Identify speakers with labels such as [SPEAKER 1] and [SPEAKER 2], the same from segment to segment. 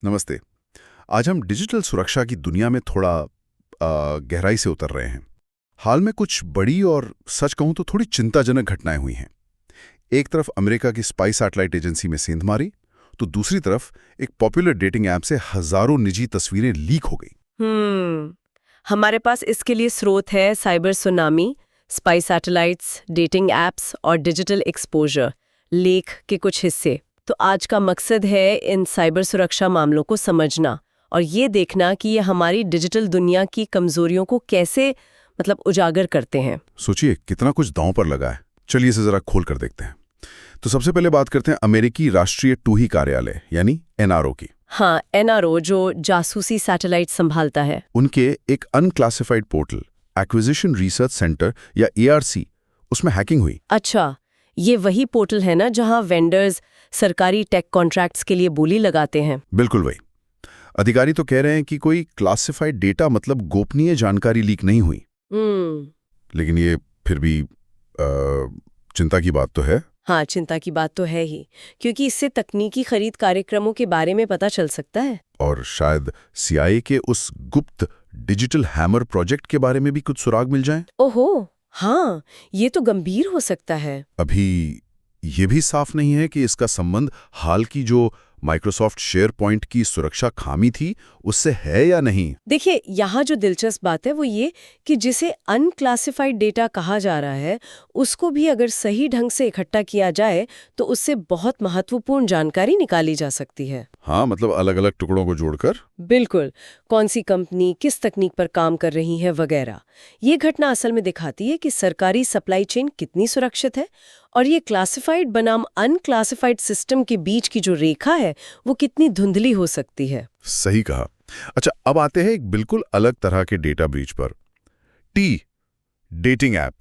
[SPEAKER 1] नमस्ते। आज हम डिजिटल सुरक्षा की दुनिया में थोड़ा गहराई से उतर रहे हैं। हाल में कुछ बड़ी और सच कहूं तो थोड़ी चिंताजनक घटनाएं हुई हैं। एक तरफ अमेरिका की स्पाई सैटेलाइट एजेंसी में सेंधमारी, तो दूसरी तरफ एक पॉपुलर डेटिंग ऐप से हजारों निजी तस्वीरें लीक हो गई।
[SPEAKER 2] हम्म हमारे पास इसके लिए स्रोत है cyber tsunami, spy satellites, dating apps और डिजिटल एक्सपोजर लेख के कुछ हिस्से। तो आज का मकसद है इन साइबर सुरक्षा मामलों को समझना और ये देखना कि ये हमारी डिजिटल दुनिया की कमजोरियों को कैसे उजागर करते हैं।
[SPEAKER 1] सोचिए कितना कुछ दांव पर लगा है। चलिए इसे जरा खोल कर देखते हैं। तो सबसे पहले बात करते हैं अमेरिकी राष्ट्रीय टूही कार्यालय यानी एनआरओ की।
[SPEAKER 2] हाँ, एनआरओ जो जासूसी सैटेलाइट संभालता है।
[SPEAKER 1] उनके एक unclassified portal acquisition research centre या एआरसी, उसमें हैकिंग हुई।
[SPEAKER 2] अच्छा, ये वही पोर्टल है ना जहां वेंडर्स सरकारी टेक कॉन्ट्रैक्ट्स के लिए बोली लगाते हैं।
[SPEAKER 1] बिल्कुल वही। अधिकारी तो कह रहे हैं कि कोई क्लासिफाइड डेटा मतलब गोपनीय जानकारी लीक नहीं हुई। लेकिन ये फिर भी चिंता की बात तो है।
[SPEAKER 2] हाँ, चिंता की बात तो है ही, क्योंकि इससे तकनीकी खरीद कार्यक्रमों के बारे में पता चल सकता है।
[SPEAKER 1] और शायद सीआईए के उस गुप्त डिजिटल हैमर प्रोजेक्ट के बारे में भी कुछ सुराग मिल जाए।
[SPEAKER 2] ओहो, हाँ, ये तो गंभीर हो सकता है।
[SPEAKER 1] अभी ये भी साफ नहीं है कि इसका संबंध हाल की जो माइक्रोसॉफ्ट शेयर पॉइंट की सुरक्षा खामी थी उससे है या नहीं।
[SPEAKER 2] देखिए, यहाँ जो दिलचस्प बात है वो ये कि जिसे अनक्लासिफाइड डेटा कहा जा रहा है, उसको भी अगर सही ढंग से इकट्ठा किया जाए तो उससे बहुत महत्वपूर्ण जानकारी निकाली जा सकती है।
[SPEAKER 1] हाँ, मतलब अलग अलग टुकड़ों को जोड़कर।
[SPEAKER 2] बिल्कुल, कौन सी कंपनी किस तकनीक पर काम कर रही है वगैरह। ये घटना असल में दिखाती है कि सरकारी सप्लाई चेन कितनी सुरक्षित है और ये क्लासिफाइड बनाम अनक्लासिफाइड सिस्टम के बीच की जो रेखा है वो कितनी धुंधली हो सकती है।
[SPEAKER 1] सही कहा। अच्छा, अब आते हैं एक बिल्कुल अलग तरह के डेटा ब्रीच पर। टी डेटिंग ऐप,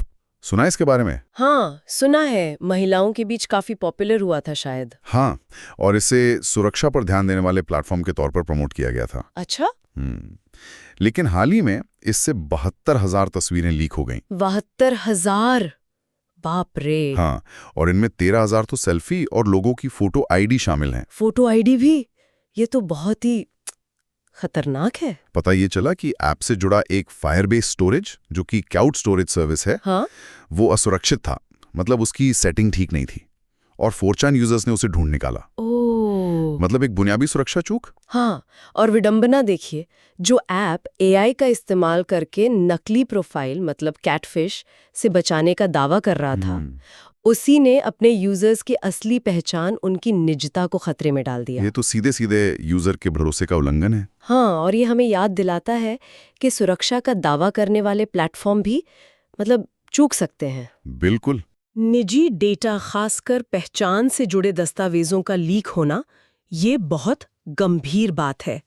[SPEAKER 1] सुना है इसके बारे में?
[SPEAKER 2] हाँ, सुना है, महिलाओं के बीच काफी पॉपुलर हुआ था शायद।
[SPEAKER 1] हाँ, और इसे सुरक्षा पर ध्यान देने वाले प्लेटफॉर्म के तौर पर प्रमोट किया गया था।
[SPEAKER 2] अच्छा,
[SPEAKER 1] लेकिन हाल ही में इससे 72,000 तस्वीरें लीक हो गईं।
[SPEAKER 2] 72,000! बाप रे!
[SPEAKER 1] हाँ, और इनमें 13,000 तो सेल्फी और लोगों की फोटो आईडी शामिल हैं।
[SPEAKER 2] फोटो आईडी भी? ये तो बहुत ही खतरनाक है।
[SPEAKER 1] पता ये चला कि ऐप से जुड़ा एक फायरबेस स्टोरेज, जो कि क्लाउड स्टोरेज सर्विस है,
[SPEAKER 2] हाँ?
[SPEAKER 1] वो असुरक्षित था। मतलब उसकी सेटिंग ठीक नहीं थी और 4chan यूजर्स ने उसे ढूंढ निकाला।
[SPEAKER 2] ओह!
[SPEAKER 1] मतलब एक बुनियादी सुरक्षा चूक।
[SPEAKER 2] हाँ, और विडंबना देखिए, जो ऐप एआई का इस्तेमाल करके नकली प्रोफाइल कैटफिश से बचाने का दावा कर रहा था, उसी ने अपने यूजर्स की असली पहचान, उनकी निजता को खतरे में डाल दिया।
[SPEAKER 1] ये तो सीधे सीधे यूजर के भरोसे का उल्लंघन है।
[SPEAKER 2] हाँ, और ये हमें याद दिलाता है कि सुरक्षा का दावा करने वाले प्लेटफॉर्म भी चूक सकते हैं।
[SPEAKER 1] बिल्कुल।
[SPEAKER 2] निजी डेटा, खासकर पहचान से जुड़े दस्तावेजों का लीक होना, ये बहुत गंभीर बात है।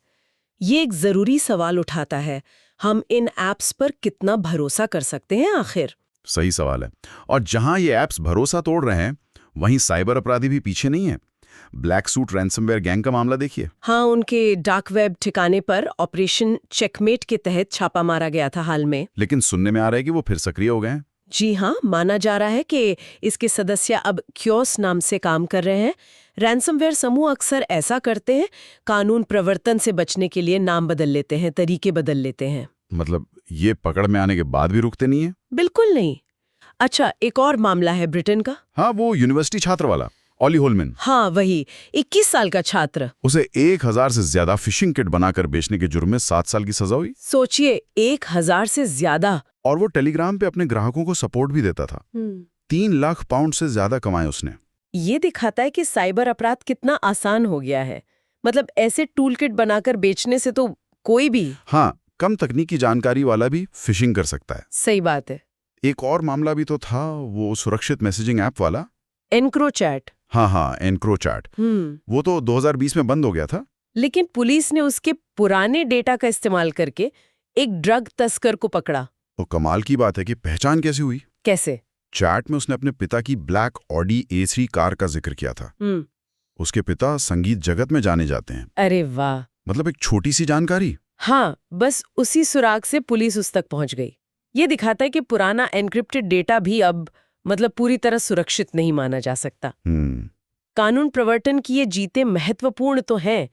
[SPEAKER 2] ये एक जरूरी सवाल उठाता है, हम इन ऐप्स पर कितना भरोसा कर सकते हैं आखिर?
[SPEAKER 1] सही सवाल है। और जहां ये ऐप्स भरोसा तोड़ रहे हैं, वहीं साइबर अपराधी भी पीछे नहीं है। ब्लैक सूट रैंसमवेयर गैंग का मामला देखिए।
[SPEAKER 2] हाँ, उनके डार्क वेब ठिकाने पर ऑपरेशन चेकमेट के तहत छापा मारा गया था हाल में।
[SPEAKER 1] लेकिन सुनने में आ रहा है कि वो फिर सक्रिय हो गए हैं।
[SPEAKER 2] जी हाँ, माना जा रहा है कि इसके सदस्य अब क्योस नाम से काम कर रहे हैं। रैंसमवेयर समूह अक्सर ऐसा करते हैं, कानून प्रवर्तन से बचने के लिए नाम बदल लेते हैं, तरीके बदल लेते हैं।
[SPEAKER 1] मतलब ये पकड़ में आने के बाद भी रुकते नहीं है?
[SPEAKER 2] बिल्कुल नहीं। अच्छा, एक और मामला है ब्रिटेन का।
[SPEAKER 1] हाँ, वो यूनिवर्सिटी छात्र वाला ऑली होलमैन।
[SPEAKER 2] हाँ, वही 21 साल का छात्र।
[SPEAKER 1] उसे 1,000 से ज्यादा फिशिंग किट बनाकर बेचने के जुर्म में 7 साल की सजा हुई।
[SPEAKER 2] सोचिए, 1,000 से ज्यादा।
[SPEAKER 1] और वो टेलीग्राम पे अपने ग्राहकों को सपोर्ट भी देता था। 3 लाख पाउंड से ज्यादा कमाए उसने।
[SPEAKER 2] ये दिखाता है कि साइबर अपराध कितना आसान हो गया है। ऐसे टूल किट बनाकर बेचने से तो कोई भी,
[SPEAKER 1] हाँ, कम तकनीकी जानकारी वाला भी फिशिंग कर सकता है।
[SPEAKER 2] सही बात है।
[SPEAKER 1] एक और मामला भी तो था, वो सुरक्षित मैसेजिंग ऐप वाला।
[SPEAKER 2] एनक्रोचैट।
[SPEAKER 1] हाँ, एनक्रोचैट। वो तो 2020 में बंद हो गया था।
[SPEAKER 2] लेकिन पुलिस ने उसके पुराने डेटा का इस्तेमाल करके एक ड्रग तस्कर को पकड़ा।
[SPEAKER 1] तो कमाल की बात है कि पहचान कैसे हुई?
[SPEAKER 2] कैसे?
[SPEAKER 1] चैट में उसने अपने पिता की ब्लैक ऑडी A3 कार का जिक्र किया था। उसके पिता संगीत जगत में जाने जाते हैं।
[SPEAKER 2] अरे वाह!
[SPEAKER 1] मतलब एक छोटी सी जानकारी।
[SPEAKER 2] हाँ, बस उसी सुराग से पुलिस उस तक पहुंच गई। ये दिखाता है कि पुराना एन्क्रिप्टेड डेटा भी अब पूरी तरह सुरक्षित नहीं माना जा सकता। कानून प्रवर्तन की ये जीते महत्वपूर्ण तो हैं,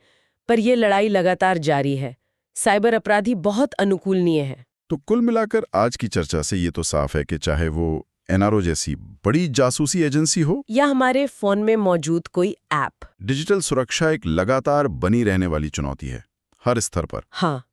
[SPEAKER 2] पर ये लड़ाई लगातार जारी है। साइबर अपराधी बहुत अनुकूलनीय हैं।
[SPEAKER 1] तो कुल मिलाकर आज की चर्चा से ये तो साफ है कि चाहे वो एनआरओ जैसी बड़ी जासूसी एजेंसी हो
[SPEAKER 2] या हमारे फोन में मौजूद कोई ऐप,
[SPEAKER 1] डिजिटल सुरक्षा एक लगातार बनी रहने वाली चुनौती है, हर स्तर पर।
[SPEAKER 2] हाँ,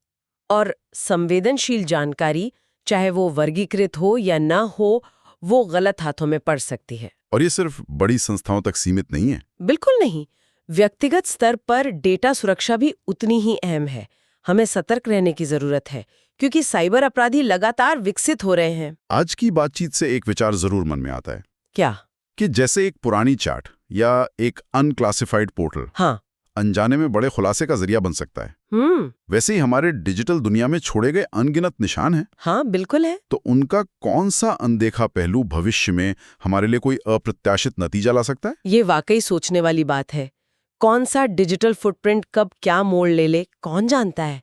[SPEAKER 2] और संवेदनशील जानकारी, चाहे वो वर्गीकृत हो या ना हो, वो गलत हाथों में पड़ सकती है।
[SPEAKER 1] और ये सिर्फ बड़ी संस्थाओं तक सीमित नहीं है।
[SPEAKER 2] बिल्कुल नहीं। व्यक्तिगत स्तर पर डेटा सुरक्षा भी उतनी ही अहम है। हमें सतर्क रहने की जरूरत है, क्योंकि साइबर अपराधी लगातार विकसित हो रहे हैं।
[SPEAKER 1] आज की बातचीत से एक विचार जरूर मन में आता है
[SPEAKER 2] क्या?
[SPEAKER 1] कि जैसे एक पुरानी चैट या एक अनक्लासिफाइड पोर्टल
[SPEAKER 2] हाँ।
[SPEAKER 1] अनजाने में बड़े खुलासे का जरिया बन सकता है, वैसे ही हमारे डिजिटल दुनिया में छोड़े गए अनगिनत निशान हैं।
[SPEAKER 2] हाँ, बिल्कुल है।
[SPEAKER 1] तो उनका कौन सा अनदेखा पहलू भविष्य में हमारे लिए कोई अप्रत्याशित नतीजा ला सकता है?
[SPEAKER 2] ये वाकई सोचने वाली बात है। कौन सा डिजिटल फुटप्रिंट कब क्या मोड़ ले ले, कौन जानता है।